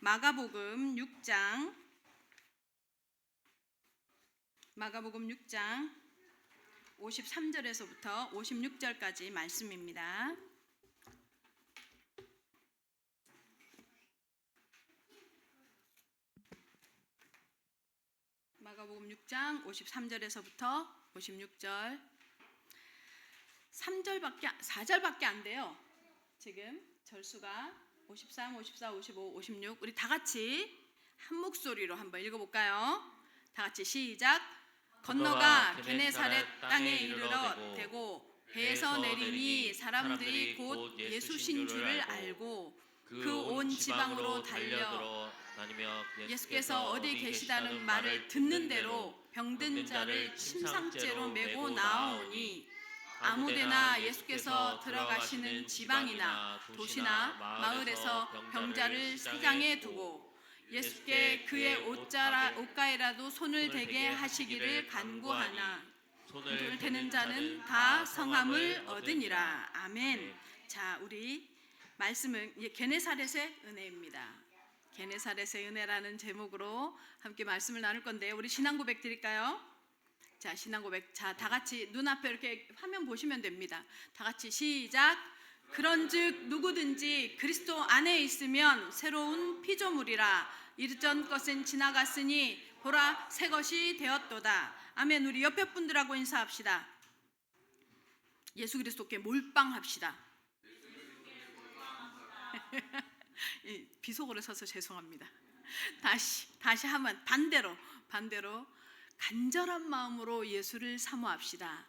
마가복음 6장 53절에서부터 56절까지 말씀입니다. 마가복음 6장 53절에서부터 56절 4절밖에 안 돼요. 지금 절수가 53, 54, 55, 56 우리 다 같이 한 목소리로 한번 읽어볼까요? 다 같이 시작. 건너가 게네사렛 땅에 이르러 대고 배에서 내리니 사람들이 곧 예수신 줄을 알고 그 온 지방으로 달려 예수께서 어디 계시다는 말을 듣는 대로 병든 자를 침상째로 메고 나아오니 아무데나 예수께서 들어가시는 지방이나 도시나 마을에서 병자를 세장에 두고 예수께 그의 옷가에라도 손을 대게 하시기를 간구하나 손을 대는 자는 다 성함을 얻으니라. 아멘. 자, 우리 말씀은 게네사렛의 은혜입니다. 게네사렛의 은혜라는 제목으로 함께 말씀을 나눌 건데요. 우리 신앙 고백 드릴까요? 자, 신앙 고백. 자, 다 같이 눈앞에 이렇게 화면 보시면 됩니다. 다 같이 시작. 그런즉 누구든지 그리스도 안에 있으면 새로운 피조물이라. 이전 것은 지나갔으니 보라 새 것이 되었도다. 아멘. 우리 옆에 분들하고 인사합시다. 예수 그리스도께 몰빵합시다. 비속어를 써서 죄송합니다. 다시 한번 반대로 간절한 마음으로 예수를 사모합시다.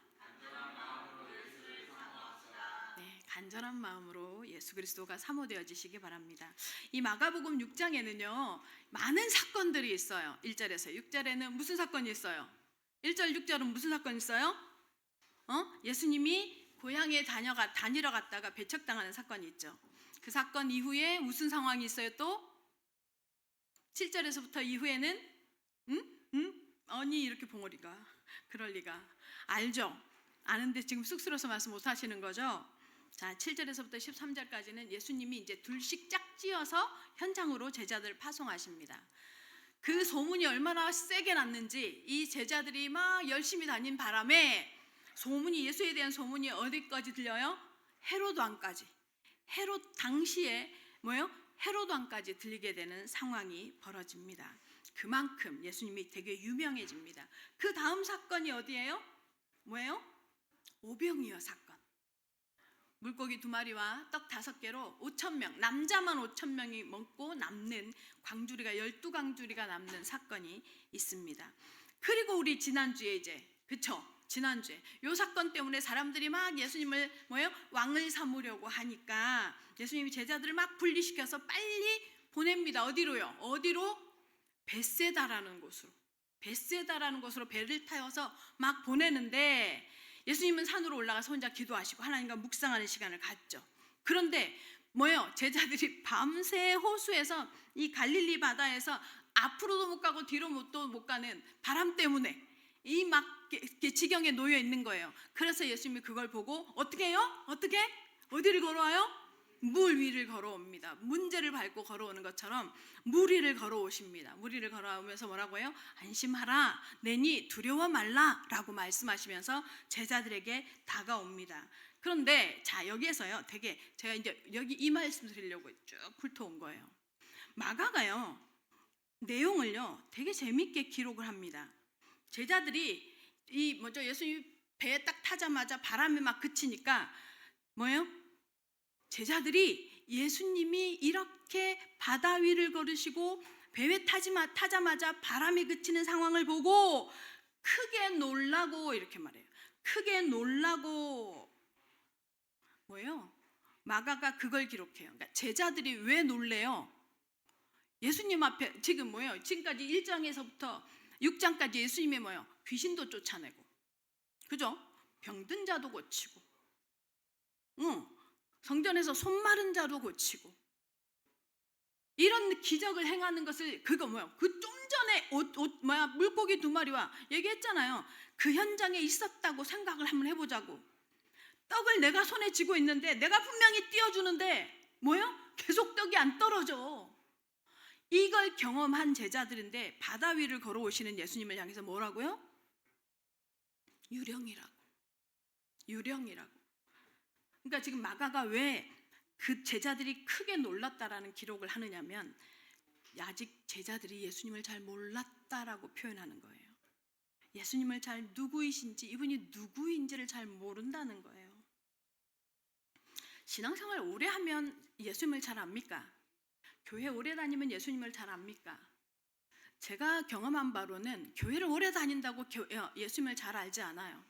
네, 간절한 마음으로 예수 그리스도가 사모되어지시기 바랍니다. 이 마가복음 6장에는요 많은 사건들이 있어요. 1절에서 6절에는 무슨 사건이 있어요? 1절 6절은 무슨 사건이 있어요? 예수님이 고향에 다니러 갔다가 배척당하는 사건이 있죠. 그 사건 이후에 무슨 상황이 있어요? 또 7절에서부터 이후에는 아니 이렇게 봉어리가 그럴 리가. 알죠? 아는데 지금 쑥스러워서 말씀 못 하시는 거죠? 자, 7절에서부터 13절까지는 예수님이 이제 둘씩 짝지어서 현장으로 제자들을 파송하십니다. 그 소문이 얼마나 세게 났는지 이 제자들이 막 열심히 다닌 바람에 예수에 대한 소문이 어디까지 들려요? 헤롯 왕까지. 헤롯 당시에 헤롯 왕까지 들리게 되는 상황이 벌어집니다. 그만큼 예수님이 되게 유명해집니다. 그 다음 사건이 어디예요? 뭐예요? 오병이어 사건. 물고기 2마리와 떡 5개로 5,000명, 남자만 5,000명이 먹고 남는 광주리가 12광주리가 남는 사건이 있습니다. 그리고 우리 지난주에 지난주에 이 사건 때문에 사람들이 막 예수님을 왕을 삼으려고 하니까 예수님이 제자들을 막 분리시켜서 빨리 보냅니다. 어디로? 벳세다라는 곳으로 배를 타서 막 보내는데 예수님은 산으로 올라가서 혼자 기도하시고 하나님과 묵상하는 시간을 갖죠. 그런데 제자들이 밤새 호수에서 이 갈릴리 바다에서 앞으로도 못 가고 뒤로도 못 가는 바람 때문에 이 막 지경에 놓여 있는 거예요. 그래서 예수님이 그걸 보고 어떻게 해요? 어디를 걸어와요? 물 위를 걸어옵니다. 문제를 밟고 걸어오는 것처럼 물 위를 걸어오십니다. 물 위를 걸어오면서 뭐라고 해요? 안심하라, 내니 두려워 말라 라고 말씀하시면서 제자들에게 다가옵니다. 그런데 자, 여기에서요 되게 제가 이제 여기 이 말씀 드리려고 쭉 훑어온 거예요. 마가가요 내용을요 되게 재밌게 기록을 합니다. 제자들이 예수님이 배에 딱 타자마자 바람이 막 그치니까 제자들이 예수님이 이렇게 바다 위를 걸으시고 배에 타자마자 바람이 그치는 상황을 보고 크게 놀라고 이렇게 말해요. 크게 놀라고 마가가 그걸 기록해요. 그러니까 제자들이 왜 놀래요? 예수님 앞에 지금까지 1장에서부터 6장까지 예수님이 귀신도 쫓아내고, 그죠? 병든 자도 고치고, 성전에서 손 마른 자도 고치고, 이런 기적을 행하는 것을 그 좀 전에 물고기 2마리와 얘기했잖아요. 그 현장에 있었다고 생각을 한번 해보자고. 떡을 내가 손에 쥐고 있는데 내가 분명히 띄워주는데 계속 떡이 안 떨어져. 이걸 경험한 제자들인데 바다 위를 걸어오시는 예수님을 향해서 뭐라고요? 유령이라고. 유령이라고. 그러니까 지금 마가가 왜 그 제자들이 크게 놀랐다라는 기록을 하느냐면 아직 제자들이 예수님을 잘 몰랐다라고 표현하는 거예요. 예수님을 잘 누구이신지, 이분이 누구인지를 잘 모른다는 거예요. 신앙생활 오래 하면 예수님을 잘 압니까? 교회 오래 다니면 예수님을 잘 압니까? 제가 경험한 바로는 교회를 오래 다닌다고 예수님을 잘 알지 않아요.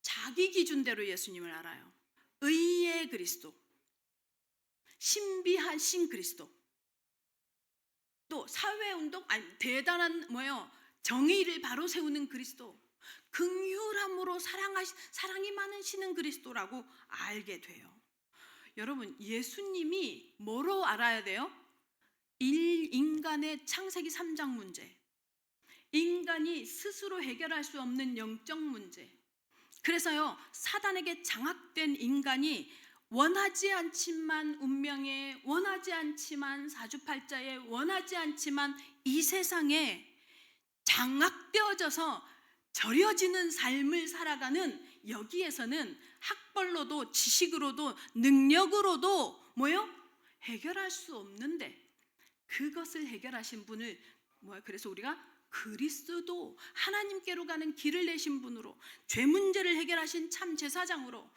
자기 기준대로 예수님을 알아요. 의의 그리스도, 신비하신 그리스도, 또 사회운동, 아니 대단한 정의를 바로 세우는 그리스도, 긍휼함으로 사랑이 많으시는 그리스도라고 알게 돼요. 여러분, 예수님이 뭐로 알아야 돼요? 인간의 창세기 3장 문제, 인간이 스스로 해결할 수 없는 영적 문제. 그래서요, 사단에게 장악된 인간이 원하지 않지만 운명에, 원하지 않지만 사주팔자에, 원하지 않지만 이 세상에 장악되어져서 절여지는 삶을 살아가는, 여기에서는 학벌로도 지식으로도 능력으로도 해결할 수 없는데, 그것을 해결하신 분을 그래서 우리가 그리스도, 하나님께로 가는 길을 내신 분으로, 죄 문제를 해결하신 참 제사장으로,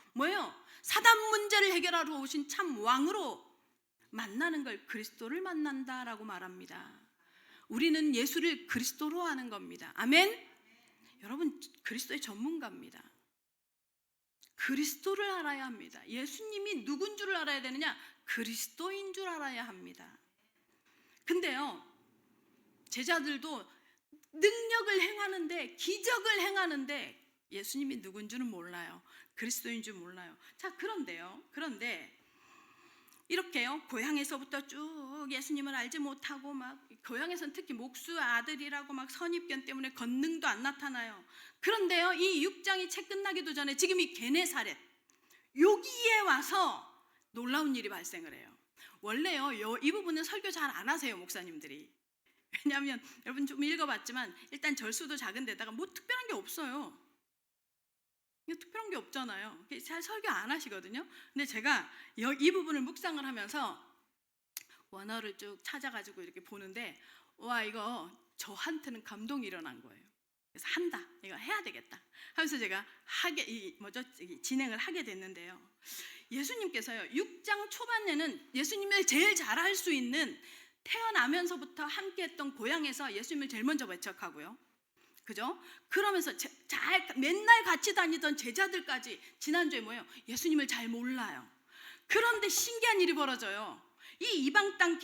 사단 문제를 해결하러 오신 참 왕으로 만나는 걸 그리스도를 만난다라고 말합니다. 우리는 예수를 그리스도로 아는 겁니다. 아멘. 여러분, 그리스도의 전문가입니다. 그리스도를 알아야 합니다. 예수님이 누군 줄을 알아야 되느냐? 그리스도인 줄 알아야 합니다. 근데요, 제자들도 능력을 행하는데, 기적을 행하는데 예수님이 누군 줄은 몰라요. 그리스도인 줄 몰라요. 자, 그런데 이렇게요, 고향에서부터 쭉 예수님을 알지 못하고, 막 고향에서는 특히 목수 아들이라고 막 선입견 때문에 권능도 안 나타나요. 그런데요, 이 6장이 채 끝나기도 전에 지금 이 게네사렛, 여기에 와서 놀라운 일이 발생을 해요. 원래요, 이 부분은 설교 잘 안 하세요, 목사님들이. 왜냐하면 여러분 좀 읽어봤지만 일단 절수도 작은 데다가 뭐 특별한 게 없어요. 특별한 게 없잖아요. 잘 설교 안 하시거든요. 근데 제가 이 부분을 묵상을 하면서 원어를 쭉 찾아가지고 이렇게 보는데, 와, 이거 저한테는 감동이 일어난 거예요. 그래서 이거 해야 되겠다 하면서 제가 진행을 하게 됐는데요. 예수님께서요, 6장 초반에는 예수님을 제일 잘할 수 있는, 태어나면서부터 함께했던 고향에서 예수님을 제일 먼저 배척하고요. 그죠? 그러면서 맨날 같이 다니던 제자들까지 지난주에 예수님을 잘 몰라요. 그런데 신기한 일이 벌어져요. 이 이방 땅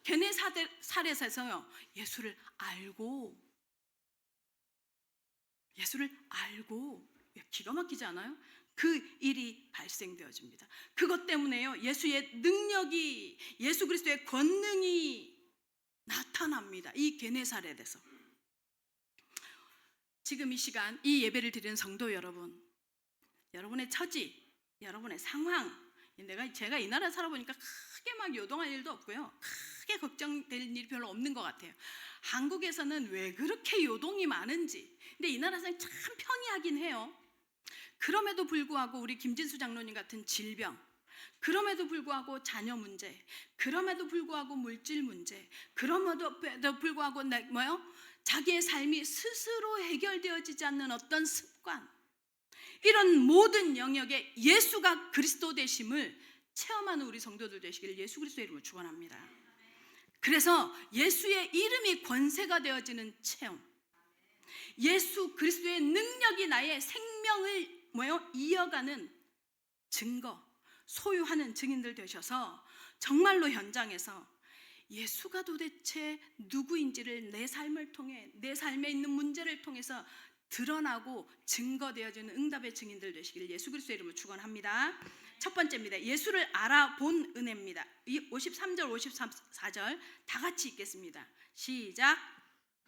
게네사렛에서요, 예수를 알고, 기가 막히지 않아요? 그 일이 발생되어집니다. 그것 때문에요, 예수의 능력이, 예수 그리스도의 권능이 나타납니다. 이 게네사렛에서. 지금 이 시간 이 예배를 드리는 성도 여러분, 여러분의 처지, 여러분의 상황, 제가 이 나라에 살아보니까 크게 막 요동할 일도 없고요, 크게 걱정될 일이 별로 없는 것 같아요. 한국에서는 왜 그렇게 요동이 많은지. 근데 이 나라에서는 참 편이하긴 해요. 그럼에도 불구하고 우리 김진수 장로님 같은 질병, 그럼에도 불구하고 자녀 문제, 그럼에도 불구하고 물질 문제, 그럼에도 불구하고 자기의 삶이 스스로 해결되어지지 않는 어떤 습관, 이런 모든 영역에 예수가 그리스도 되심을 체험하는 우리 성도들 되시기를 예수 그리스도의 이름으로 축원합니다. 그래서 예수의 이름이 권세가 되어지는 체험, 예수 그리스도의 능력이 나의 생명을 이어가는 증거, 소유하는 증인들 되셔서 정말로 현장에서 예수가 도대체 누구인지를 내 삶을 통해, 내 삶에 있는 문제를 통해서 드러나고 증거되어지는 응답의 증인들 되시기를 예수 그리스도의 이름으로 축원합니다. 첫 번째입니다. 예수를 알아본 은혜입니다. 53절 54절 다 같이 읽겠습니다. 시작.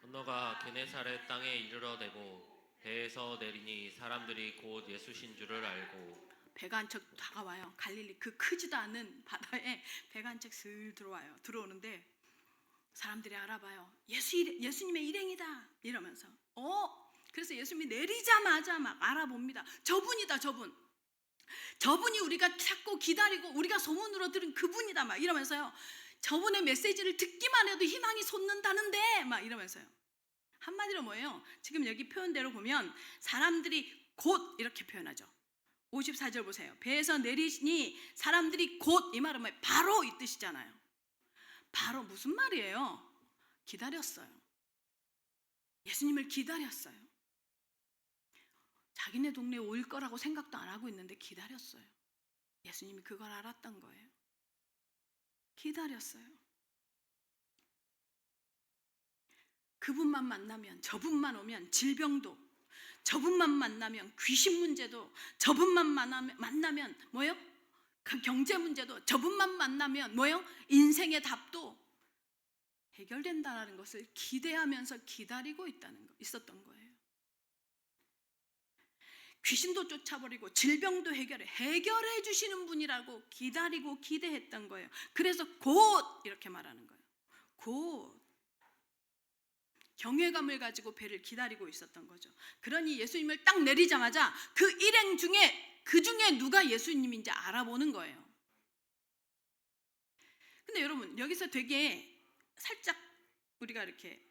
건너가 게네사렛 땅에 이르러대고 배에서 내리니 사람들이 곧 예수신 줄을 알고 배가 한 척 다가와요. 갈릴리 그 크지도 않은 바다에 배가 한 척 슬 들어와요. 들어오는데 사람들이 알아봐요. 예수님의 일행이다 이러면서 그래서 예수님이 내리자마자 막 알아봅니다. 저분이다, 저분이 우리가 찾고 기다리고 우리가 소문으로 들은 그분이다 막 이러면서요. 저분의 메시지를 듣기만 해도 희망이 솟는다는데 막 이러면서요. 한마디로 뭐예요? 지금 여기 표현대로 보면 사람들이 곧 이렇게 표현하죠. 54절 보세요. 배에서 내리니 사람들이 곧, 이 말은 뭐예요? 바로 이 뜻이잖아요. 바로 무슨 말이에요? 기다렸어요. 예수님을 기다렸어요. 자기네 동네에 올 거라고 생각도 안 하고 있는데 기다렸어요. 예수님이 그걸 알았던 거예요. 기다렸어요. 그분만 만나면, 저분만 오면 질병도, 저분만 만나면 귀신 문제도, 저분만 만나면 뭐예요? 그 경제 문제도, 저분만 만나면 뭐예요? 인생의 답도 해결된다는 것을 기대하면서 기다리고 있었던 거예요. 귀신도 쫓아버리고 질병도 해결해 주시는 분이라고 기다리고 기대했던 거예요. 그래서 곧 이렇게 말하는 거예요. 곧 경외감을 가지고 배를 기다리고 있었던 거죠. 그러니 예수님을 딱 내리자마자 그 일행 중에 누가 예수님인지 알아보는 거예요. 근데 여러분 여기서 되게 살짝 우리가 이렇게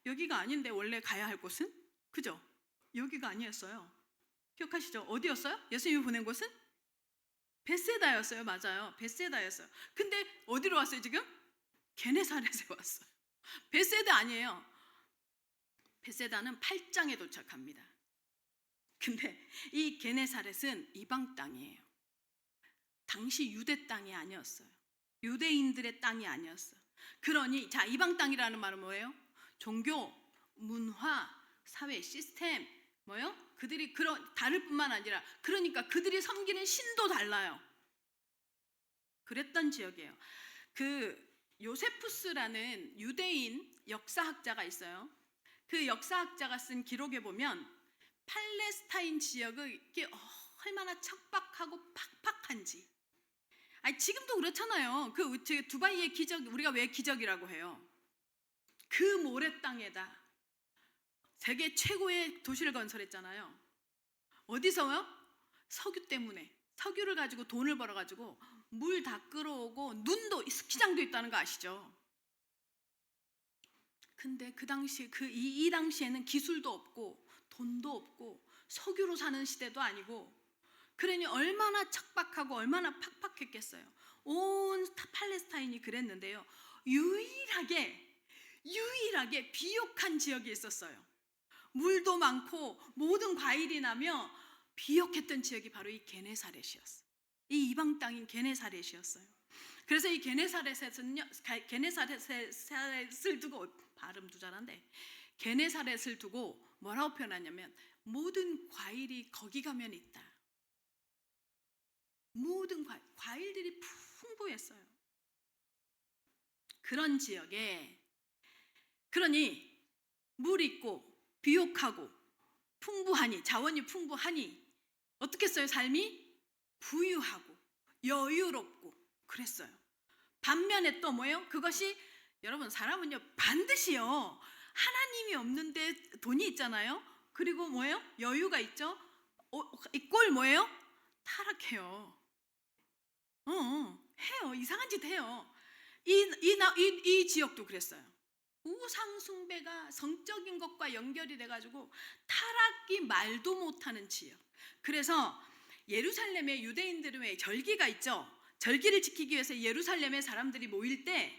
여기가 아닌데 원래 가야 할 곳은? 그죠? 여기가 아니었어요. 기억하시죠? 어디였어요? 예수님이 보낸 곳은? 벳세다였어요. 맞아요. 벳세다였어요. 근데 어디로 왔어요 지금? 게네사렛에 왔어요. 벳세다 아니에요. 벳세다는 8장에 도착합니다. 근데 이 게네사렛은 이방 땅이에요. 당시 유대 땅이 아니었어요. 유대인들의 땅이 아니었어요. 그러니 자, 이방 땅이라는 말은 뭐예요? 종교, 문화, 사회 시스템 뭐요? 그들이 다를 뿐만 아니라 그러니까 그들이 섬기는 신도 달라요. 그랬던 지역이에요. 그 요세푸스라는 유대인 역사학자가 있어요. 그 역사학자가 쓴 기록에 보면 팔레스타인 지역을 이게 얼마나 척박하고 팍팍한지. 지금도 그렇잖아요. 그 두바이의 기적, 우리가 왜 기적이라고 해요? 그 모래 땅에다 세계 최고의 도시를 건설했잖아요. 어디서요? 석유 때문에. 석유를 가지고 돈을 벌어가지고 물 다 끌어오고 눈도 스키장도 있다는 거 아시죠? 근데 그 당시 이 당시에는 기술도 없고 돈도 없고 석유로 사는 시대도 아니고 그러니 얼마나 척박하고 얼마나 팍팍했겠어요. 온 팔레스타인이 그랬는데요. 유일하게 비옥한 지역이 있었어요. 물도 많고 모든 과일이 나며 비옥했던 지역이 바로 이 게네사렛이었어요. 이 이방 땅인 게네사렛이었어요. 그래서 이 게네사렛을 두고 발음도 잘한데 게네사렛을 두고 뭐라고 표현하냐면 모든 과일이 거기 가면 있다. 모든 과일들이 풍부했어요. 그런 지역에 그러니 물 있고 비옥하고 풍부하니 자원이 풍부하니 어떻겠어요? 삶이 부유하고 여유롭고 그랬어요. 반면에 또 뭐예요? 그것이 여러분 사람은요 반드시요 하나님이 없는데 돈이 있잖아요. 그리고 뭐예요? 여유가 있죠. 이꼴 뭐예요? 타락해요. 해요. 이상한 짓 해요. 이 지역도 그랬어요. 우상 숭배가 성적인 것과 연결이 돼가지고 타락이 말도 못하는 지역. 그래서 예루살렘에 유대인들은 왜 절기가 있죠. 절기를 지키기 위해서 예루살렘에 사람들이 모일 때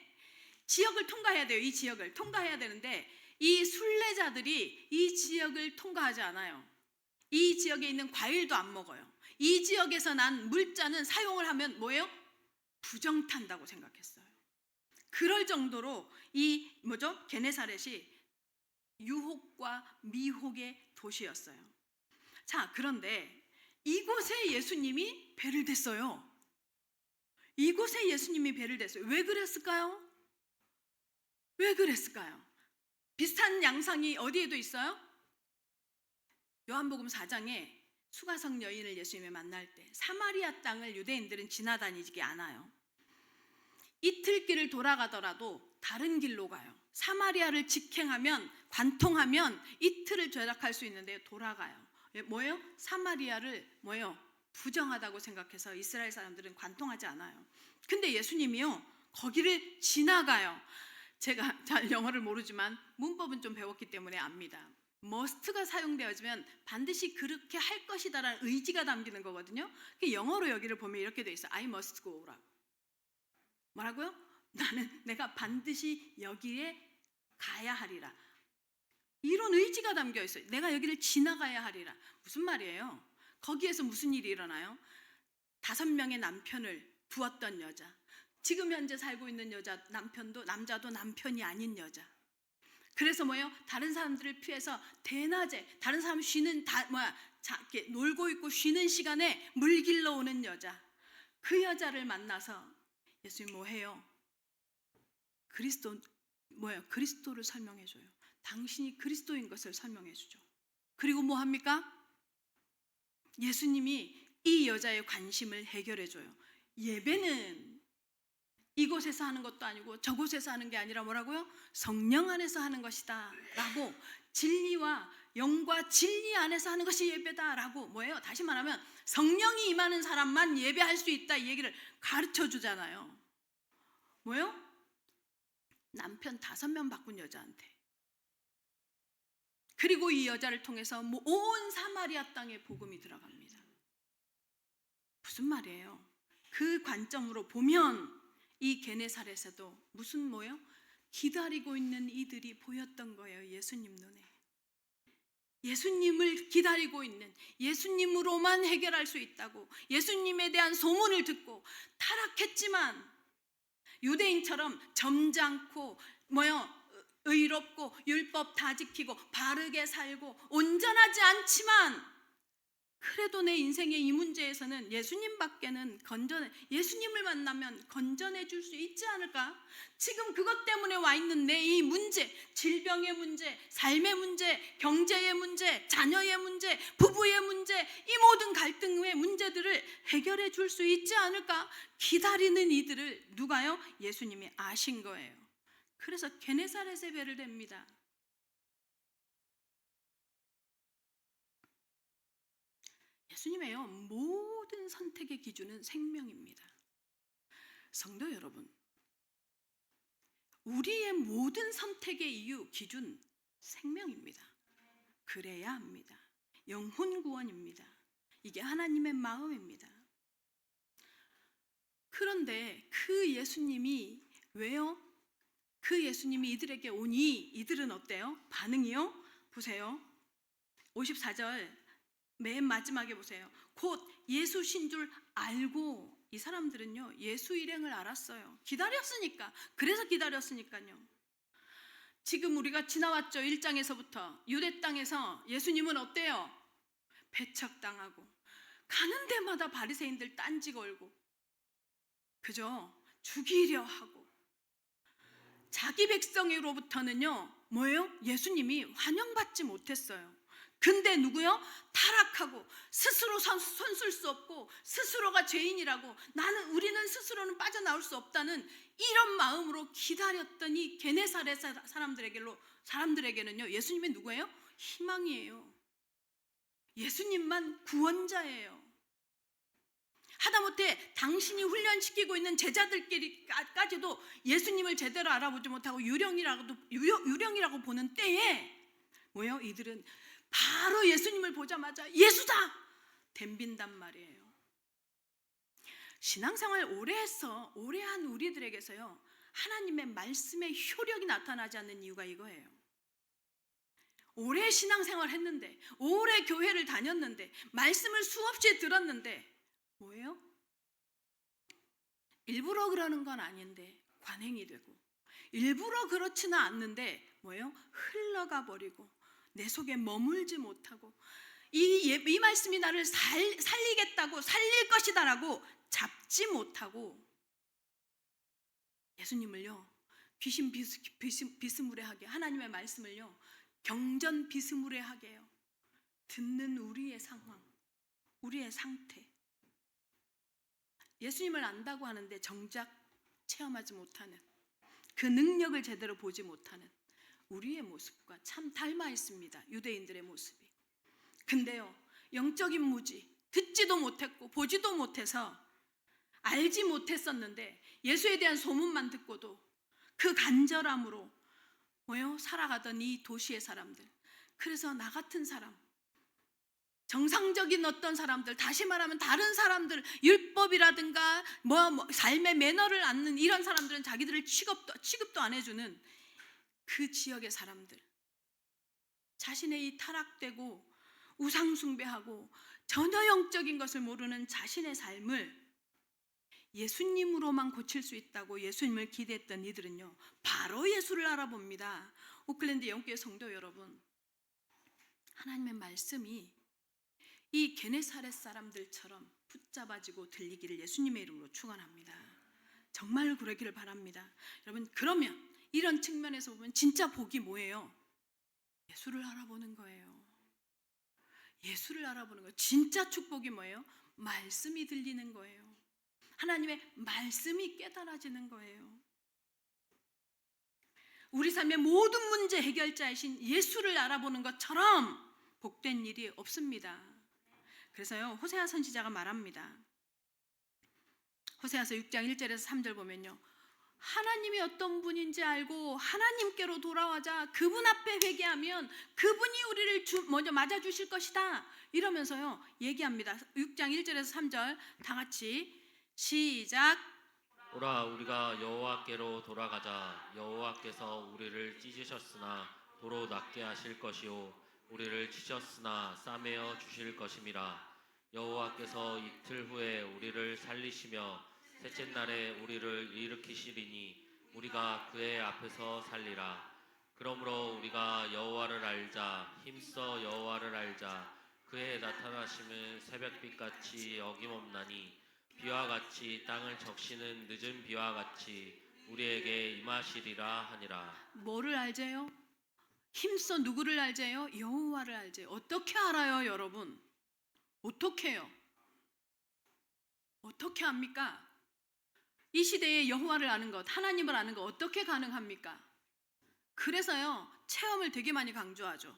지역을 통과해야 돼요. 이 지역을 통과해야 되는데 이 순례자들이 이 지역을 통과하지 않아요. 이 지역에 있는 과일도 안 먹어요. 이 지역에서 난 물자는 사용을 하면 뭐예요? 부정탄다고 생각했어요. 그럴 정도로 이 게네사렛이 유혹과 미혹의 도시였어요. 자, 그런데 이곳에 예수님이 배를 댔어요. 이곳에 예수님이 배를 댔어요. 왜 그랬을까요? 왜 그랬을까요? 비슷한 양상이 어디에도 있어요? 요한복음 4장에 수가성 여인을 예수님이 만날 때 사마리아 땅을 유대인들은 지나다니지 않아요. 이틀 길을 돌아가더라도 다른 길로 가요. 사마리아를 직행하면, 관통하면 이틀을 절약할 수 있는데 돌아가요. 뭐예요? 사마리아를 뭐예요? 부정하다고 생각해서 이스라엘 사람들은 관통하지 않아요. 근데 예수님이요, 거기를 지나가요. 제가 잘 영어를 모르지만 문법은 좀 배웠기 때문에 압니다. must가 사용되어지면 반드시 그렇게 할 것이다라는 의지가 담기는 거거든요. 영어로 여기를 보면 이렇게 돼 있어요. I must go라고. 뭐라고요? 내가 반드시 여기에 가야 하리라. 이런 의지가 담겨 있어요. 내가 여기를 지나가야 하리라. 무슨 말이에요? 거기에서 무슨 일이 일어나요? 5명의 남편을 두었던 여자, 지금 현재 살고 있는 여자, 남자도 남편이 아닌 여자. 그래서 뭐예요? 다른 사람들을 피해서 대낮에 다른 사람 쉬는 이렇게 놀고 있고 쉬는 시간에 물 길러 오는 여자. 그 여자를 만나서 예수님 뭐해요? 그리스도를 설명해 줘요. 당신이 그리스도인 것을 설명해 주죠. 그리고 뭐 합니까? 예수님이 이 여자의 관심을 해결해 줘요. 예배는 이곳에서 하는 것도 아니고 저곳에서 하는 게 아니라 뭐라고요? 성령 안에서 하는 것이다 라고, 진리와 영과 진리 안에서 하는 것이 예배다 라고, 뭐예요? 다시 말하면 성령이 임하는 사람만 예배할 수 있다, 이 얘기를 가르쳐 주잖아요. 뭐예요? 남편 5명 바꾼 여자한테. 그리고 이 여자를 통해서 온 사마리아 땅에 복음이 들어갑니다. 무슨 말이에요? 그 관점으로 보면 이 게네사렛에도 무슨 뭐예요? 기다리고 있는 이들이 보였던 거예요. 예수님 눈에. 예수님을 기다리고 있는, 예수님으로만 해결할 수 있다고 예수님에 대한 소문을 듣고 타락했지만 유대인처럼 점잖고 의롭고 율법 다 지키고 바르게 살고 온전하지 않지만 그래도 내 인생의 이 문제에서는 예수님밖에는 예수님을 만나면 건전해 줄 수 있지 않을까? 지금 그것 때문에 와 있는 내 이 문제, 질병의 문제, 삶의 문제, 경제의 문제, 자녀의 문제, 부부의 문제, 이 모든 갈등의 문제들을 해결해 줄 수 있지 않을까? 기다리는 이들을 누가요? 예수님이 아신 거예요. 그래서 게네사렛에 배를 댑니다. 예수님의요, 모든 선택의 기준은 생명입니다. 성도 여러분, 우리의 모든 선택의 이유, 기준, 생명입니다. 그래야 합니다. 영혼 구원입니다. 이게 하나님의 마음입니다. 그런데 그 예수님이 왜요? 그 예수님이 이들에게 오니 이들은 어때요? 반응이요? 보세요. 54절 맨 마지막에 보세요. 곧 예수신 줄 알고, 이 사람들은요 예수 일행을 알았어요. 기다렸으니까. 그래서 기다렸으니까요. 지금 우리가 지나왔죠. 1장에서부터 유대 땅에서 예수님은 어때요? 배척당하고 가는 데마다 바리새인들 딴지 걸고, 그죠? 죽이려 하고, 자기 백성으로부터는요 뭐예요? 예수님이 환영받지 못했어요. 근데 누구요? 타락하고 스스로 손쓸 수 없고 스스로가 죄인이라고, 우리는 스스로는 빠져나올 수 없다는 이런 마음으로 기다렸던 이 게네사렛 사람들에게는요 예수님이 누구예요? 희망이에요. 예수님만 구원자예요. 하다못해 당신이 훈련시키고 있는 제자들끼리까지도 예수님을 제대로 알아보지 못하고 유령이라고 보는 때에 뭐예요? 이들은 바로 예수님을 보자마자 예수다! 덤빈단 말이에요. 신앙생활 오래 한 우리들에게서요 하나님의 말씀의 효력이 나타나지 않는 이유가 이거예요. 오래 신앙생활 했는데, 오래 교회를 다녔는데, 말씀을 수없이 들었는데 뭐예요? 일부러 그러는 건 아닌데 관행이 되고, 일부러 그렇지는 않는데 뭐예요? 흘러가 버리고 내 속에 머물지 못하고, 이 말씀이 나를 살리겠다고, 살릴 것이다라고 잡지 못하고 예수님을요 귀신 비스무리하게, 하나님의 말씀을요 경전 비스무리하게 해요. 듣는 우리의 상황, 우리의 상태, 예수님을 안다고 하는데 정작 체험하지 못하는, 그 능력을 제대로 보지 못하는 우리의 모습과 참 닮아 있습니다. 유대인들의 모습이. 근데요, 영적인 무지, 듣지도 못했고 보지도 못해서 알지 못했었는데 예수에 대한 소문만 듣고도 그 간절함으로 살아가던 이 도시의 사람들, 그래서 나 같은 사람, 정상적인 어떤 사람들, 다시 말하면 다른 사람들, 율법이라든가 삶의 매너를 않는 이런 사람들은 자기들을 취급도 안 해주는 그 지역의 사람들, 자신의 이 타락되고 우상숭배하고 전혀 영적인 것을 모르는 자신의 삶을 예수님으로만 고칠 수 있다고 예수님을 기대했던 이들은요, 바로 예수를 알아봅니다. 오클랜드 영교회 성도 여러분, 하나님의 말씀이 이 게네사렛 사람들처럼 붙잡아지고 들리기를 예수님의 이름으로 축원합니다. 정말 그러기를 바랍니다. 여러분, 그러면 이런 측면에서 보면 진짜 복이 뭐예요? 예수를 알아보는 거예요. 예수를 알아보는 거예요. 진짜 축복이 뭐예요? 말씀이 들리는 거예요. 하나님의 말씀이 깨달아지는 거예요. 우리 삶의 모든 문제 해결자이신 예수를 알아보는 것처럼 복된 일이 없습니다. 그래서요, 호세아 선지자가 말합니다. 호세아서 6장 1절에서 3절 보면요, 하나님이 어떤 분인지 알고 하나님께로 돌아와자 그분 앞에 회개하면 그분이 우리를 먼저 맞아주실 것이다, 이러면서요 얘기합니다. 6장 1절에서 3절 다 같이 시작. 오라 우리가 여호와께로 돌아가자. 여호와께서 우리를 찢으셨으나 도로 낫게 하실 것이요 우리를 치셨으나 싸매어 주실 것임이라. 여호와께서 이틀 후에 우리를 살리시며 셋째 날에 우리를 일으키시리니 우리가 그의 앞에서 살리라. 그러므로 우리가 여호와를 알자. 힘써 여호와를 알자. 그의 나타나심은 새벽빛같이 어김없나니 비와 같이 땅을 적시는 늦은 비와 같이 우리에게 임하시리라 하니라. 뭐를 알제요? 힘써 누구를 알제요? 여호와를 알제요. 어떻게 알아요, 여러분? 어떻게 해요? 어떻게 합니까? 이 시대에 여호와를 아는 것, 하나님을 아는 것 어떻게 가능합니까? 그래서요, 체험을 되게 많이 강조하죠.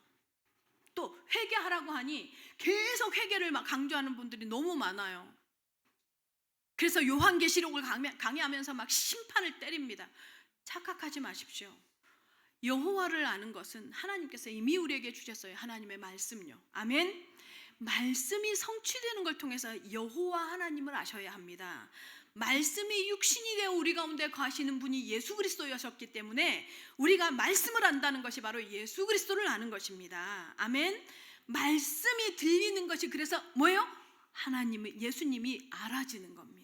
또 회개하라고 하니 계속 회개를 막 강조하는 분들이 너무 많아요. 그래서 요한계시록을 강의하면서 막 심판을 때립니다. 착각하지 마십시오. 여호와를 아는 것은 하나님께서 이미 우리에게 주셨어요. 하나님의 말씀요. 아멘. 말씀이 성취되는 걸 통해서 여호와 하나님을 아셔야 합니다. 말씀이 육신이 되어 우리 가운데 거하시는 분이 예수 그리스도였기 때문에 우리가 말씀을 안다는 것이 바로 예수 그리스도를 아는 것입니다. 아멘. 말씀이 들리는 것이 그래서 뭐예요? 예수님이 알아지는 겁니다.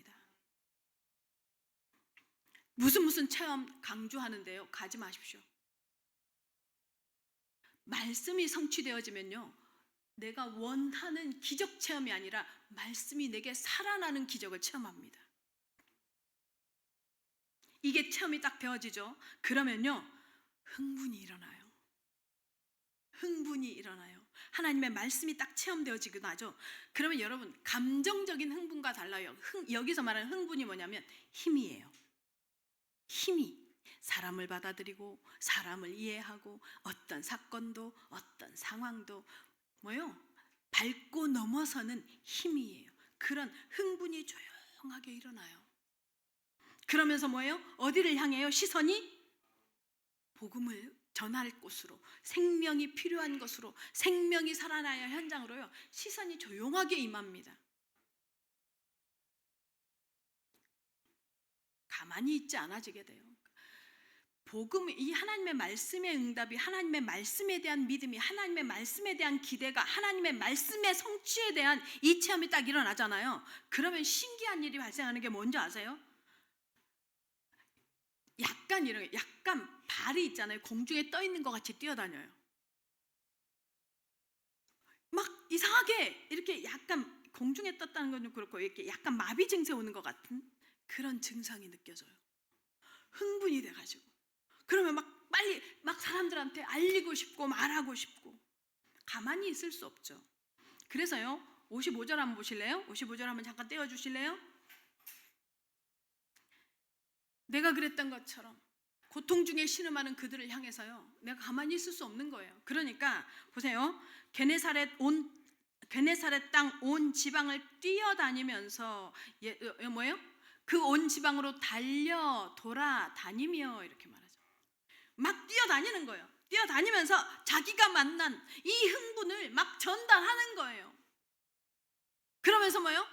무슨 체험 강조하는데요, 가지 마십시오. 말씀이 성취되어지면요, 내가 원하는 기적 체험이 아니라 말씀이 내게 살아나는 기적을 체험합니다. 이게 체험이 딱 되어지죠. 그러면요, 흥분이 일어나요. 흥분이 일어나요. 하나님의 말씀이 딱 체험되어지고 나죠. 그러면 여러분, 감정적인 흥분과 달라요. 여기서 말하는 흥분이 뭐냐면 힘이에요. 힘이 사람을 받아들이고 사람을 이해하고 어떤 사건도 어떤 상황도 밟고 넘어서는 힘이에요. 그런 흥분이 조용하게 일어나요. 그러면서 어디를 향해요? 시선이 복음을 전할 곳으로, 생명이 필요한 곳으로, 생명이 살아나야 할 현장으로요, 시선이 조용하게 임합니다. 가만히 있지 않아지게 돼요. 복음, 이 하나님의 말씀의 응답이, 하나님의 말씀에 대한 믿음이, 하나님의 말씀에 대한 기대가, 하나님의 말씀의 성취에 대한 이 체험이 딱 일어나잖아요. 그러면 신기한 일이 발생하는 게 뭔지 아세요? 약간 발이 있잖아요. 공중에 떠 있는 것 같이 뛰어다녀요. 막 이상하게 이렇게 약간 공중에 떴다는 건 좀 그렇고 이렇게 약간 마비 증세 오는 것 같은 그런 증상이 느껴져요. 흥분이 돼가지고. 그러면 막 빨리 사람들한테 알리고 싶고 말하고 싶고 가만히 있을 수 없죠. 그래서요, 55절 한번 보실래요? 55절 한번 잠깐 떼어주실래요? 내가 그랬던 것처럼 고통 중에 신음하는 그들을 향해서요, 내가 가만히 있을 수 없는 거예요. 그러니까 보세요. 게네사렛 땅 온 지방을 뛰어다니면서 뭐예요? 그 온 지방으로 달려 돌아다니며 이렇게 말하죠. 막 뛰어다니는 거예요. 뛰어다니면서 자기가 만난 이 흥분을 막 전달하는 거예요. 그러면서 뭐예요?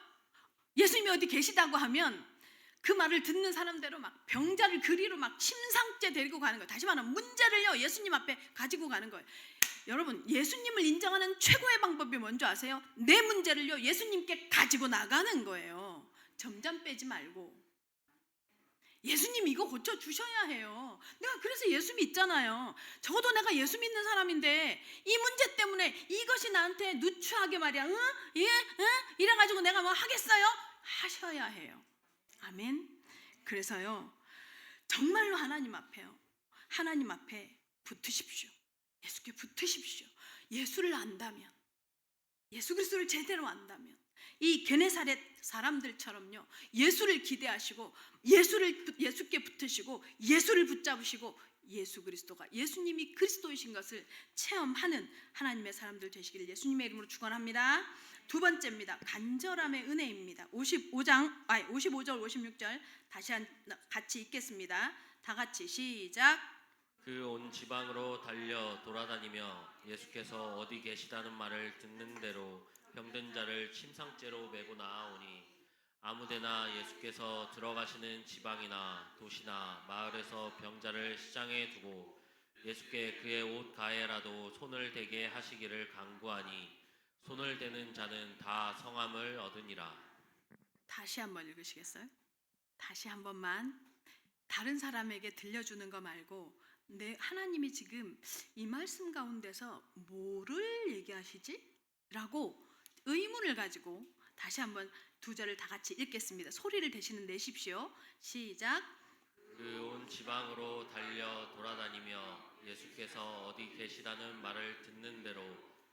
예수님이 어디 계시다고 하면 그 말을 듣는 사람대로 막 병자를 그리로 막 침상째 데리고 가는 거예요. 다시 말하면 문제를요, 예수님 앞에 가지고 가는 거예요. 여러분, 예수님을 인정하는 최고의 방법이 뭔지 아세요? 내 문제를요, 예수님께 가지고 나가는 거예요. 점점 빼지 말고. 예수님 이거 고쳐주셔야 해요. 내가 그래서 예수 믿잖아요. 적어도 내가 예수 믿는 사람인데 이 문제 때문에 이것이 나한테 누추하게 말이야, 응? 예? 응? 이래가지고 내가 뭐 하겠어요? 하셔야 해요. 아멘. 그래서요, 정말로 하나님 앞에 붙으십시오. 예수께 붙으십시오. 예수를 안다면, 예수 그리스도를 제대로 안다면 이 게네사렛 사람들처럼요, 예수를 기대하시고 예수께 붙으시고 예수를 붙잡으시고 예수 그리스도가, 예수님이 그리스도이신 것을 체험하는 하나님의 사람들 되시기를 예수님의 이름으로 축원합니다. 두 번째입니다. 간절함의 은혜입니다. 55절 56절 다시 같이 읽겠습니다. 다 같이 시작. 그 온 지방으로 달려 돌아다니며 예수께서 어디 계시다는 말을 듣는 대로 병든 자를 침상째로 메고 나아오니 아무데나 예수께서 들어가시는 지방이나 도시나 마을에서 병자를 시장에 두고 예수께 그의 옷 가에라도 손을 대게 하시기를 간구하니 손을 대는 자는 다 성함을 얻으니라. 다시 한번 읽으시겠어요? 다시 한 번만. 다른 사람에게 들려주는 거 말고 하나님이 지금 이 말씀 가운데서 뭐를 얘기하시지? 라고 의문을 가지고 다시 한번 두 절을 다 같이 읽겠습니다. 소리를 대신 내십시오. 시작. 그 온 지방으로 달려 돌아다니며 예수께서 어디 계시다는 말을 듣는 대로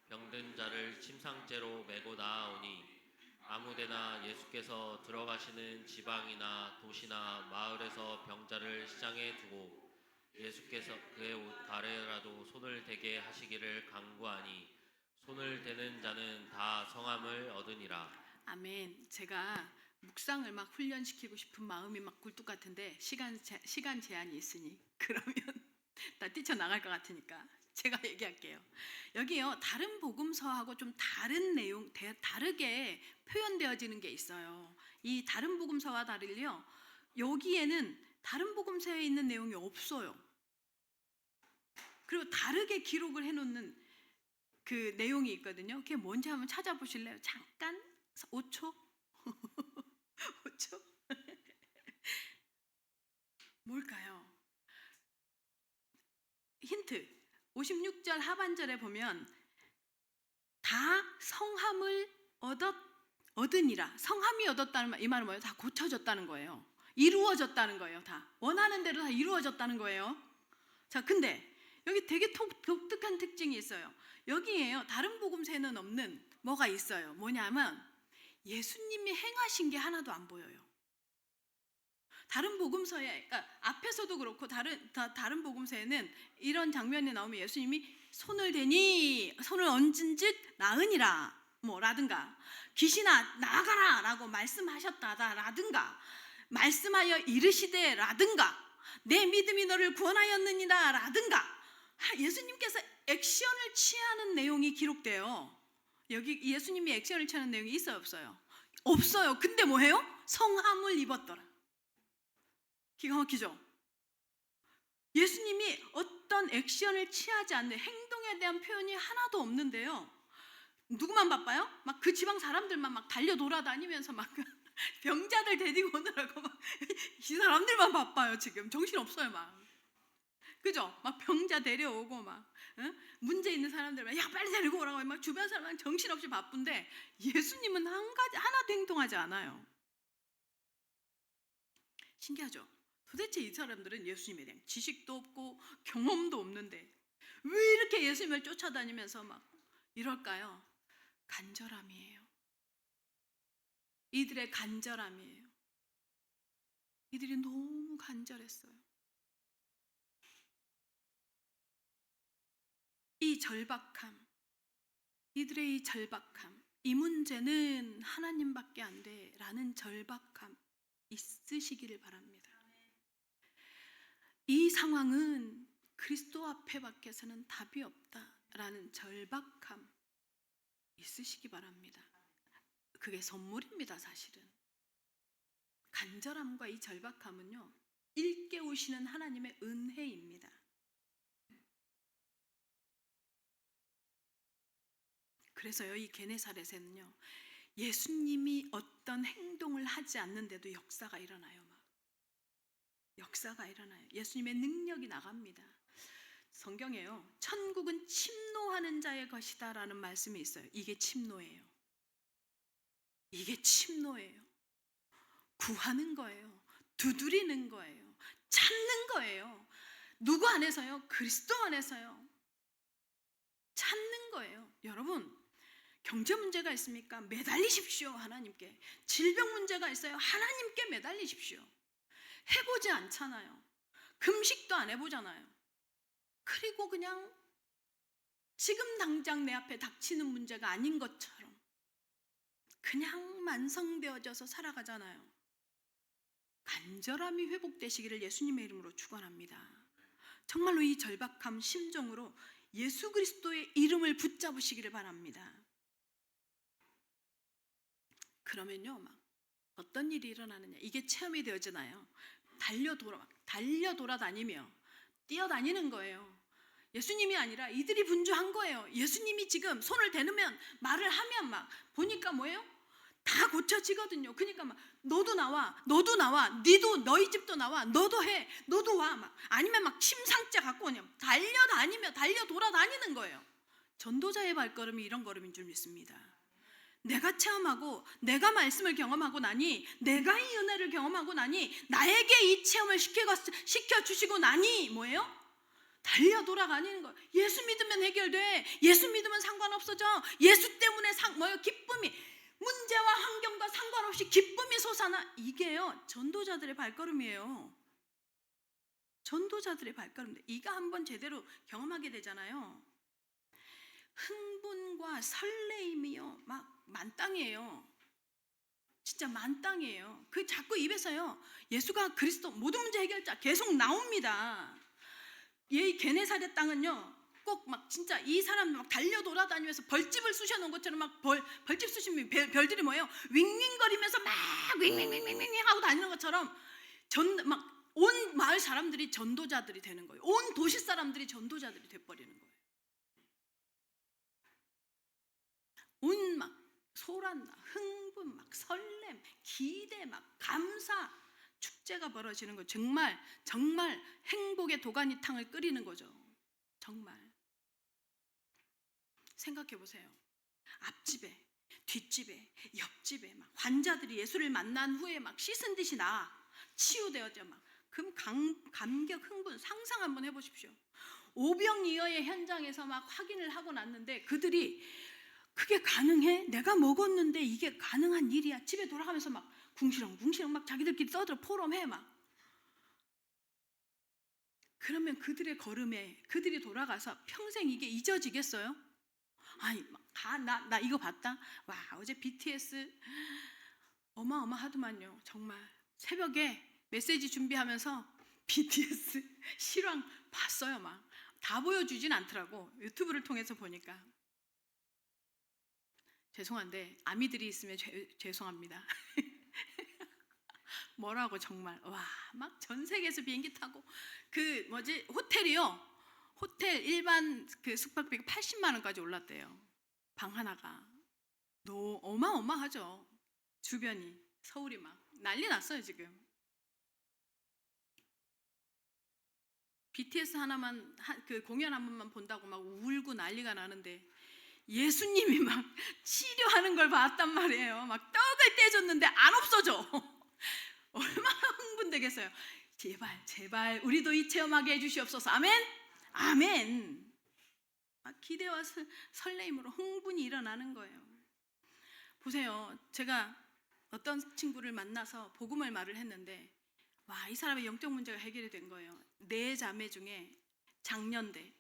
병든 자를 침상째로 메고 나아오니 아무데나 예수께서 들어가시는 지방이나 도시나 마을에서 병자를 시장에 두고 예수께서 그의 옷 가래라도 손을 대게 하시기를 간구하니 손을 대는 자는 다 성함을 얻으니라. 아멘. 제가 묵상을 막 훈련시키고 싶은 마음이 막 굴뚝 같은데 시간 제한이 있으니 그러면 나 뛰쳐나갈 것 같으니까 제가 얘기할게요. 여기요, 다른 복음서하고 좀 다른 내용, 다르게 표현되어지는 게 있어요. 이 다른 복음서와 다르려 여기에는 다른 복음서에 있는 내용이 없어요. 그리고 다르게 기록을 해놓는 그 내용이 있거든요. 그게 뭔지 한번 찾아보실래요? 잠깐 5초? 5초? 뭘까요? 힌트. 56절 하반절에 보면 다 성함을 얻으니라. 성함이 얻었다는 이 말은 뭐예요? 다 고쳐졌다는 거예요. 이루어졌다는 거예요. 다 원하는 대로 다 이루어졌다는 거예요. 자, 근데 여기 되게 독특한 특징이 있어요. 여기에요, 다른 복음서에는 없는 뭐가 있어요. 뭐냐면 예수님이 행하신 게 하나도 안 보여요. 다른 복음서에, 그러니까 앞에서도 그렇고 다른 복음서에는 이런 장면이 나오면 예수님이 손을 대니 손을 얹은즉 나으니라 라든가 귀신아 나가라 라고 말씀하셨다라든가 말씀하여 이르시되 라든가 내 믿음이 너를 구원하였느니라 라든가 예수님께서 액션을 취하는 내용이 기록돼요. 여기 예수님이 액션을 취하는 내용이 있어요, 없어요? 없어요. 근데 뭐해요? 성함을 입었더라. 기가 막히죠? 예수님이 어떤 액션을 취하지 않는 행동에 대한 표현이 하나도 없는데요, 누구만 바빠요? 막 그 지방 사람들만 막 달려 돌아다니면서 막 병자들 데리고 오느라고 막 이 사람들만 바빠요. 지금 정신 없어요, 막. 그죠? 막 병자 데려오고 막 문제 있는 사람들만 야 빨리 데리고 오라고 막 주변 사람은 정신없이 바쁜데 예수님은 하나도 행동하지 않아요. 신기하죠? 도대체 이 사람들은 예수님에 대한 지식도 없고 경험도 없는데 왜 이렇게 예수님을 쫓아다니면서 막 이럴까요? 간절함이에요. 이들의 간절함이에요. 이들이 너무 간절했어요. 이 절박함, 이들의 이 절박함, 이 문제는 하나님밖에 안 돼 라는 절박함 있으시기를 바랍니다. 이 상황은 그리스도 앞에 밖에서는 답이 없다 라는 절박함 있으시기 바랍니다. 그게 선물입니다. 사실은 간절함과 이 절박함은요, 일깨우시는 하나님의 은혜입니다. 그래서요, 이 게네사렛에는요, 예수님이 어떤 행동을 하지 않는데도 역사가 일어나요. 막 역사가 일어나요. 예수님의 능력이 나갑니다. 성경에요, 천국은 침노하는 자의 것이다 라는 말씀이 있어요. 이게 침노예요. 이게 침노예요. 구하는 거예요. 두드리는 거예요. 찾는 거예요. 누구 안에서요? 그리스도 안에서요. 찾는 거예요. 여러분, 경제 문제가 있습니까? 매달리십시오. 하나님께. 질병 문제가 있어요? 하나님께 매달리십시오. 해보지 않잖아요. 금식도 안 해보잖아요. 그리고 그냥 지금 당장 내 앞에 닥치는 문제가 아닌 것처럼 그냥 만성되어져서 살아가잖아요. 간절함이 회복되시기를 예수님의 이름으로 축원합니다. 정말로 이 절박함 심정으로 예수 그리스도의 이름을 붙잡으시기를 바랍니다. 그러면요, 막 어떤 일이 일어나느냐, 이게 체험이 되어지나요? 달려 돌아다니며 뛰어다니는 거예요. 예수님이 아니라 이들이 분주한 거예요. 예수님이 지금 손을 대누면, 말을 하면 막 보니까 뭐예요? 다 고쳐지거든요. 그러니까 막 너도 나와, 너도 나와, 니도 너희 집도 나와, 너도 해, 너도 와, 막 아니면 막 침상째 갖고 오냐, 달려다니며 달려 돌아다니는 거예요. 전도자의 발걸음이 이런 걸음인 줄 믿습니다. 내가 체험하고 내가 말씀을 경험하고 나니, 내가 이 은혜를 경험하고 나니, 나에게 이 체험을 시켜주시고 나니 뭐예요? 달려 돌아다니는 거예요. 예수 믿으면 해결돼. 예수 믿으면 상관없어져. 예수 때문에 기쁨이, 문제와 환경과 상관없이 기쁨이 솟아나. 이게요, 전도자들의 발걸음이에요. 전도자들의 발걸음인데, 이거 한번 제대로 경험하게 되잖아요. 흥분과 설레임이요, 막 만땅이에요. 진짜 만땅이에요. 그 자꾸 입에서요, 예수가 그리스도 모든 문제 해결자 계속 나옵니다. 이 게네사렛 땅은요, 꼭 막 진짜 이 사람 막 달려 돌아다니면서 벌집을 쑤셔 놓은 것처럼 막 벌집 쑤시면 별들이 뭐예요? 윙윙거리면서 막 윙윙윙윙 하고 다니는 것처럼 막 온 마을 사람들이 전도자들이 되는 거예요. 온 도시 사람들이 전도자들이 돼버리는 거예요. 온 막 소란나, 흥분, 막 설렘, 기대, 막 감사, 축제가 벌어지는 거. 정말 행복의 도가니탕을 끓이는 거죠. 정말 생각해 보세요. 앞집에, 뒷집에, 옆집에 막 환자들이 예수를 만난 후에 막 씻은 듯이 치유되어져 막 감격, 흥분, 상상 한번 해보십시오. 오병이어의 현장에서 막 확인을 하고 났는데, 그들이 그게 가능해? 내가 먹었는데 이게 가능한 일이야? 집에 돌아가면서 막 궁시렁궁시렁 막 자기들끼리 떠들어 포럼해 막. 그러면 그들의 걸음에 그들이 돌아가서 평생 이게 잊어지겠어요? 아니, 나 이거 봤다. 와, 어제 BTS 어마어마하더만요. 정말 새벽에 메시지 준비하면서 BTS 실황 봤어요. 막 다 보여주진 않더라고. 유튜브를 통해서 보니까. 죄송한데 아미들이 있으면 죄송합니다. 뭐라고 정말. 와, 막 전 세계에서 비행기 타고 호텔이요. 호텔 일반 그 숙박비가 80만 원까지 올랐대요. 방 하나가. 어마어마하죠. 주변이, 서울이 막 난리 났어요 지금. BTS 하나만 그 공연 한 번만 본다고 막 울고 난리가 나는데, 예수님이 막 치료하는 걸 봤단 말이에요. 막 떡을 떼줬는데 안 없어져. 얼마나 흥분되겠어요. 제발 우리도 이 체험하게 해주시옵소서. 아멘. 아멘. 막 기대와 설레임으로 흥분이 일어나는 거예요. 보세요. 제가 어떤 친구를 만나서 복음을 말을 했는데 와, 이 사람의 영적 문제가 해결이 된 거예요. 네 자매 중에 장년대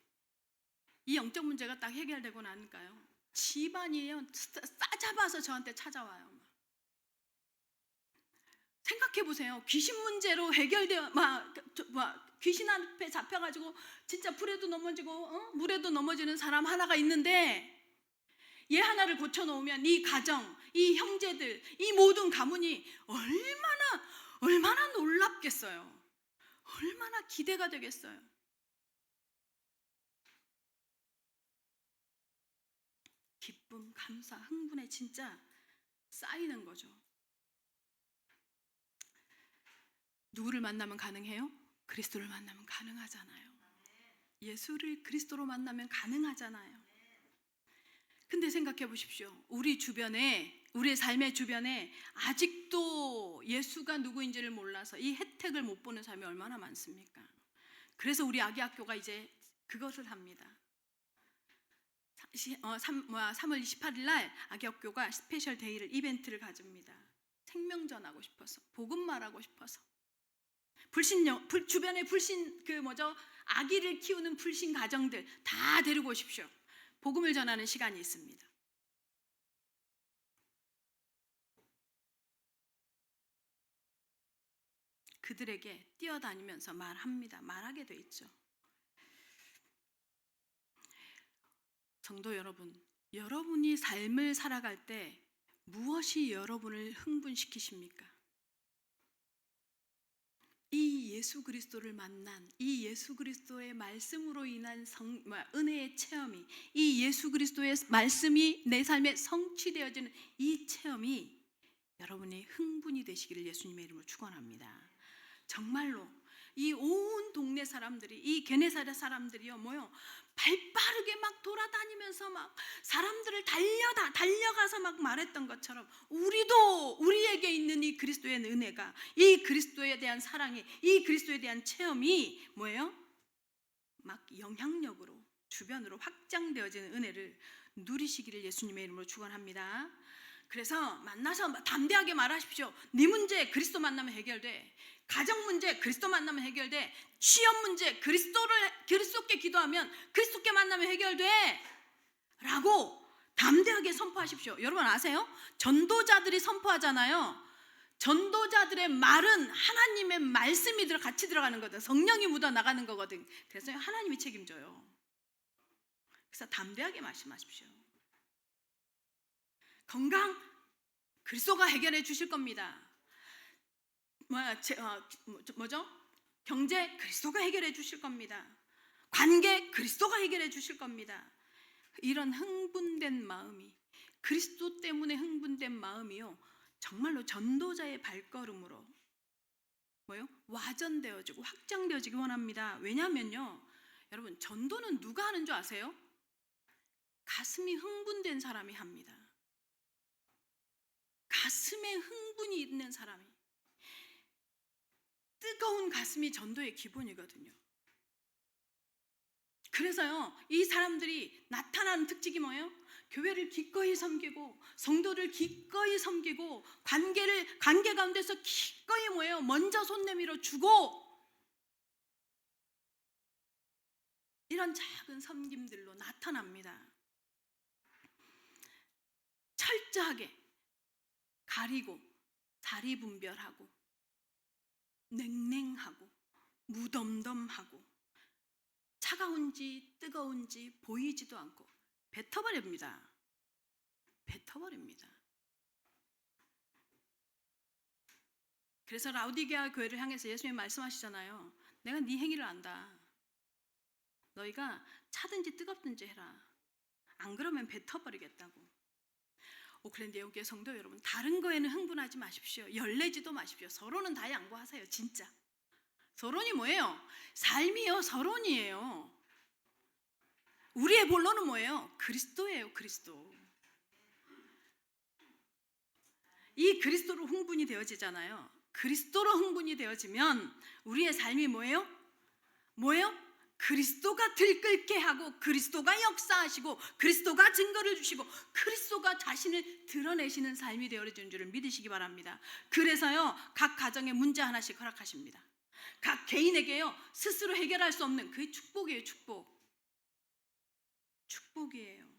이 영적 문제가 딱 해결되고 나니까요, 집안이에요 싸잡아서 저한테 찾아와요. 생각해 보세요. 귀신 문제로 해결되어 귀신 앞에 잡혀가지고 진짜 불에도 넘어지고 물에도 넘어지는 사람 하나가 있는데 얘 하나를 고쳐놓으면 이 가정, 이 형제들, 이 모든 가문이 얼마나 놀랍겠어요. 얼마나 기대가 되겠어요. 기쁨, 감사, 흥분에 진짜 쌓이는 거죠. 누구를 만나면 가능해요? 그리스도를 만나면 가능하잖아요. 예수를 그리스도로 만나면 가능하잖아요. 근데 생각해 보십시오. 우리 주변에, 우리의 삶의 주변에 아직도 예수가 누구인지를 몰라서 이 혜택을 못 보는 사람이 얼마나 많습니까? 그래서 우리 아기학교가 이제 그것을 합니다. 3월 28일 날 아기학교가 스페셜 데이를, 이벤트를 가집니다. 생명 전하고 싶어서, 복음 말하고 싶어서. 주변에 불신 아기를 키우는 불신 가정들 다 데리고 오십시오. 복음을 전하는 시간이 있습니다. 그들에게 뛰어다니면서 말합니다. 말하게 돼 있죠. 성도 여러분, 여러분이 삶을 살아갈 때 무엇이 여러분을 흥분시키십니까? 이 예수 그리스도를 만난, 이 예수 그리스도의 말씀으로 인한 은혜의 체험이, 이 예수 그리스도의 말씀이 내 삶에 성취되어지는 이 체험이 여러분의 흥분이 되시기를 예수님의 이름으로 축원합니다. 정말로 이 온 동네 사람들이, 이 게네사렛 사람들이요 발빠르게 막 돌아다니면서 막 사람들을 달려가서 막 말했던 것처럼 우리도, 우리에게 있는 이 그리스도의 은혜가, 이 그리스도에 대한 사랑이, 이 그리스도에 대한 체험이 막 영향력으로 주변으로 확장되어지는 은혜를 누리시기를 예수님의 이름으로 축원합니다. 그래서 만나서 담대하게 말하십시오. 네 문제 그리스도 만나면 해결돼. 가정 문제 그리스도 만나면 해결돼. 취업 문제 그리스도께 기도하면, 그리스도께 만나면 해결돼 라고 담대하게 선포하십시오. 여러분 아세요? 전도자들이 선포하잖아요. 전도자들의 말은 하나님의 말씀이 같이 들어가는 거거든. 성령이 묻어나가는 거거든. 그래서 하나님이 책임져요. 그래서 담대하게 말씀하십시오. 건강 그리스도가 해결해 주실 겁니다. 경제 그리스도가 해결해 주실 겁니다. 관계 그리스도가 해결해 주실 겁니다. 이런 흥분된 마음이, 그리스도 때문에 흥분된 마음이요 정말로 전도자의 발걸음으로 와전되어지고 확장되어지기 원합니다. 왜냐하면요 여러분, 전도는 누가 하는 줄 아세요? 가슴이 흥분된 사람이 합니다. 가슴에 흥분이 있는 사람이, 뜨거운 가슴이 전도의 기본이거든요. 그래서요 이 사람들이 나타나는 특징이 뭐예요? 교회를 기꺼이 섬기고, 성도를 기꺼이 섬기고, 관계 가운데서 기꺼이 먼저 손 내밀어 주고, 이런 작은 섬김들로 나타납니다. 철저하게 가리고, 자리 분별하고, 냉랭하고, 무덤덤하고, 차가운지 뜨거운지 보이지도 않고 뱉어버립니다. 그래서 라우디게아 교회를 향해서 예수님이 말씀하시잖아요. 내가 네 행위를 안다. 너희가 차든지 뜨겁든지 해라. 안 그러면 뱉어버리겠다고. 오클랜드 예우교회 성도 여러분, 다른 거에는 흥분하지 마십시오. 열내지도 마십시오. 서로는 다 양보하세요. 진짜 서론이 뭐예요? 삶이요 서론이에요. 우리의 본론은 뭐예요? 그리스도예요. 그리스도. 이 그리스도로 흥분이 되어지잖아요. 그리스도로 흥분이 되어지면 우리의 삶이 뭐예요? 그리스도가 들끓게 하고 그리스도가 역사하시고 그리스도가 증거를 주시고 그리스도가 자신을 드러내시는 삶이 되어지는 줄을 믿으시기 바랍니다. 그래서요, 각 가정에 문제 하나씩 허락하십니다. 각 개인에게요, 스스로 해결할 수 없는 그게 축복이에요. 축복이에요.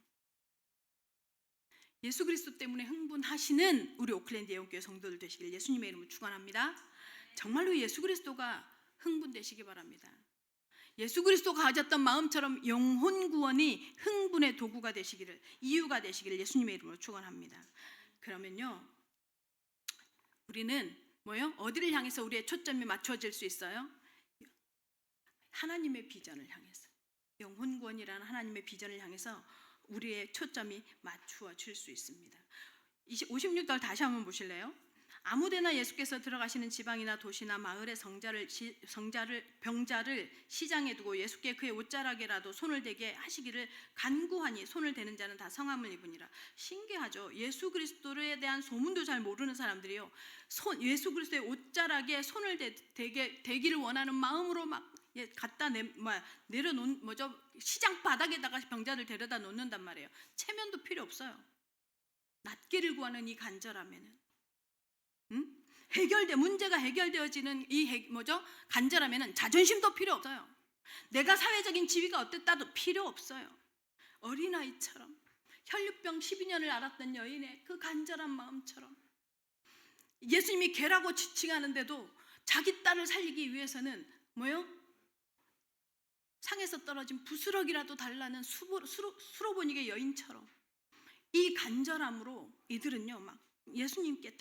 예수 그리스도 때문에 흥분하시는 우리 오클랜드 예언교회 성도들 되시길 예수님의 이름으로 축원합니다. 정말로 예수 그리스도가 흥분되시기 바랍니다. 예수 그리스도가 가졌던 마음처럼 영혼 구원이 흥분의 도구가 되시기를, 이유가 되시기를 예수님의 이름으로 축원합니다. 그러면요, 우리는 어디를 향해서 우리의 초점이 맞춰질 수 있어요? 하나님의 비전을 향해서, 영혼 구원이라는 하나님의 비전을 향해서 우리의 초점이 맞추어질 수 있습니다. 56절 다시 한번 보실래요? 아무데나 예수께서 들어가시는 지방이나 도시나 마을의 병자를 시장에 두고 예수께 그의 옷자락에라도 손을 대게 하시기를 간구하니 손을 대는 자는 다 성함을 입으니라. 신기하죠? 예수 그리스도에 대한 소문도 잘 모르는 사람들이요, 예수 그리스도의 옷자락에 손을 대기를 원하는 마음으로 막 갖다 내려놓은 시장 바닥에다가 병자를 데려다 놓는단 말이에요. 체면도 필요 없어요. 낫기를 구하는 이 간절함에는, 문제가 해결되어지는 이 간절함에는 자존심도 필요 없어요. 내가 사회적인 지위가 어땠다도 필요 없어요. 어린아이처럼 혈류병 12년을 앓았던 여인의 그 간절한 마음처럼, 예수님이 괴라고 지칭하는데도 자기 딸을 살리기 위해서는 상에서 떨어진 부스러기라도 달라는 수로보니게 여인처럼 이 간절함으로 이들은요 막 예수님께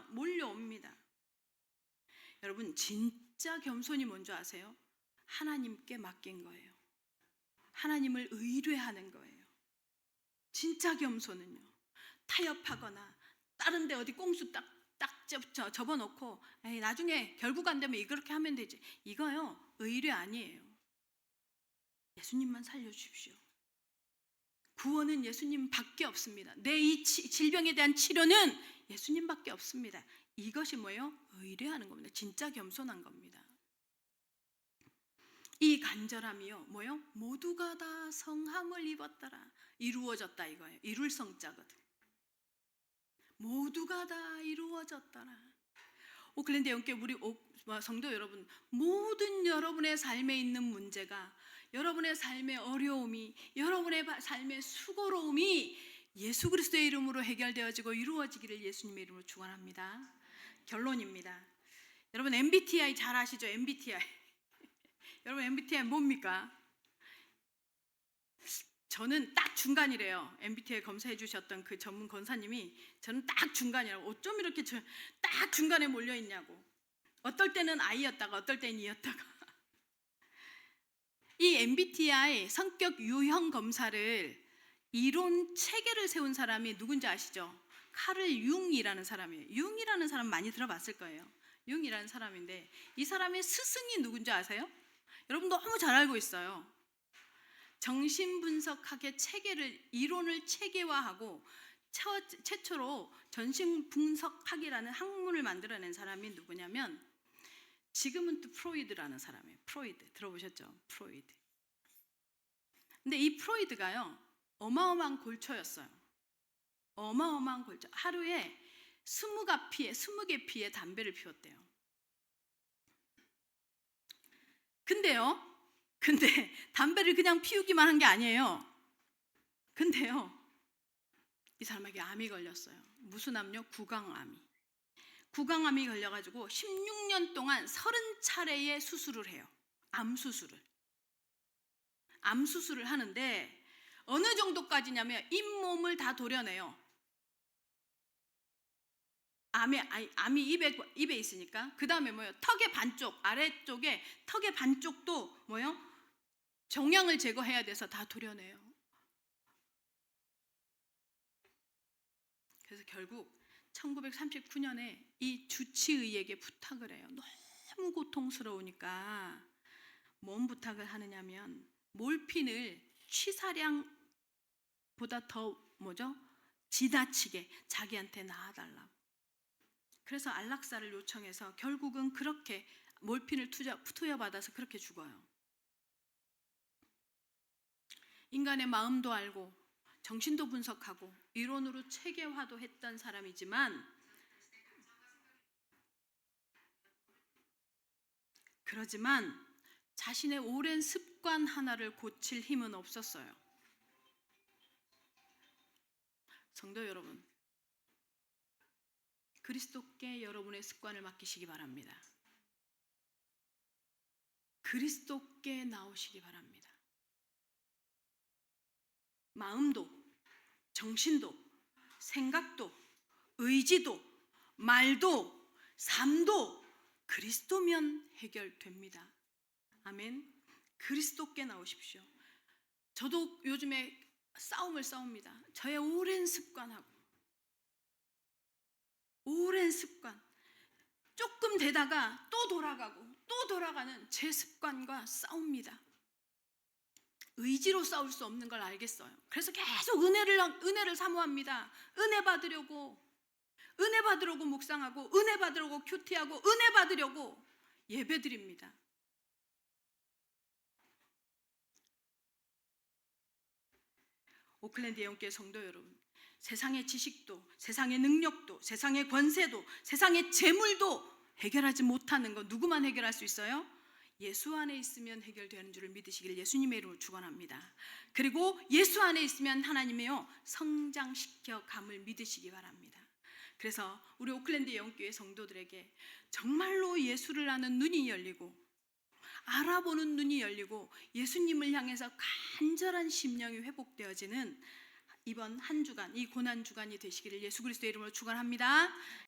몰려옵니다. 여러분, 진짜 겸손이 뭔지 아세요? 하나님께 맡긴 거예요. 하나님을 의뢰하는 거예요. 진짜 겸손은요, 타협하거나 다른 데 어디 꽁수 딱 접어놓고 나중에 결국 안 되면 이렇게 하면 되지, 이거요 의뢰 아니에요. 예수님만 살려주십시오. 구원은 예수님밖에 없습니다. 내 이 질병에 대한 치료는 예수님밖에 없습니다. 이것이 의뢰하는 겁니다. 진짜 겸손한 겁니다. 이 간절함이요 모두가 다 성함을 입었더라, 이루어졌다 이거예요. 이룰 성자거든. 모두가 다 이루어졌더라. 오클랜드 예언교회 우리 성도 여러분, 모든 여러분의 삶에 있는 문제가, 여러분의 삶의 어려움이, 여러분의 삶의 수고로움이 예수 그리스도의 이름으로 해결되어지고 이루어지기를 예수님의 이름으로 축원합니다. 결론입니다. 여러분 MBTI 잘 아시죠? MBTI. 여러분 MBTI 뭡니까? 저는 딱 중간이래요. MBTI 검사해 주셨던 그 전문 권사님이 저는 딱 중간이라고, 어쩜 이렇게 딱 중간에 몰려 있냐고. 어떨 때는 I였다가 어떨 때는 E였다가. 이 MBTI 성격 유형 검사를 이론 체계를 세운 사람이 누군지 아시죠? 카를 융이라는 사람이에요. 융이라는 사람 많이 들어봤을 거예요. 융이라는 사람인데 이 사람의 스승이 누군지 아세요? 여러분 너무 잘 알고 있어요. 정신분석학의 이론을 체계화하고 최초로 정신분석학이라는 학문을 만들어낸 사람이 누구냐면 지그문트 프로이드라는 사람이에요. 프로이드 들어보셨죠? 프로이드. 근데 이 프로이드가요 어마어마한 골초였어요. 어마어마한 골초. 하루에 20개 피의 담배를 피웠대요. 근데 담배를 그냥 피우기만 한 게 아니에요. 근데요 이 사람에게 암이 걸렸어요. 무슨 암요? 구강암이. 구강암이 걸려가지고 16년 동안 30차례의 수술을 해요. 암수술을 하는데 어느 정도까지냐면 잇몸을 다 도려내요. 암이 입에 있으니까. 그 다음에 턱의 반쪽, 아래쪽에 턱의 반쪽도 종양을 제거해야 돼서 다 도려내요. 그래서 결국 1939년에 이 주치의에게 부탁을 해요. 너무 고통스러우니까 뭔 부탁을 하느냐면 몰핀을 취사량보다 더 지나치게 자기한테 놔달라고. 그래서 안락사를 요청해서 결국은 그렇게 몰핀을 투여받아서 그렇게 죽어요. 인간의 마음도 알고 정신도 분석하고 이론으로 체계화도 했던 사람이지만 그러지만 자신의 오랜 습관 하나를 고칠 힘은 없었어요. 성도 여러분, 그리스도께 여러분의 습관을 맡기시기 바랍니다. 그리스도께 나오시기 바랍니다. 마음도, 정신도, 생각도, 의지도, 말도, 삶도 그리스도면 해결됩니다. 아멘. 그리스도께 나오십시오. 저도 요즘에 싸움을 싸웁니다. 저의 오랜 습관하고, 오랜 습관, 조금 되다가 또 돌아가고 또 돌아가는 제 습관과 싸웁니다. 의지로 싸울 수 없는 걸 알겠어요. 그래서 계속 은혜를 사모합니다. 은혜 받으려고 묵상하고, 은혜 받으려고 큐티하고, 은혜 받으려고 예배드립니다. 오클랜드 예언교회 성도 여러분, 세상의 지식도, 세상의 능력도, 세상의 권세도, 세상의 재물도 해결하지 못하는 거 누구만 해결할 수 있어요? 예수 안에 있으면 해결되는 줄을 믿으시길 예수님의 이름으로 축원합니다. 그리고 예수 안에 있으면 하나님이요 성장시켜 감을 믿으시기 바랍니다. 그래서 우리 오클랜드 예언교회 성도들에게 정말로 예수를 아는 눈이 열리고, 알아보는 눈이 열리고, 예수님을 향해서 간절한 심령이 회복되어지는 이번 한 주간, 이 고난 주간이 되시기를 예수 그리스도의 이름으로 축원합니다.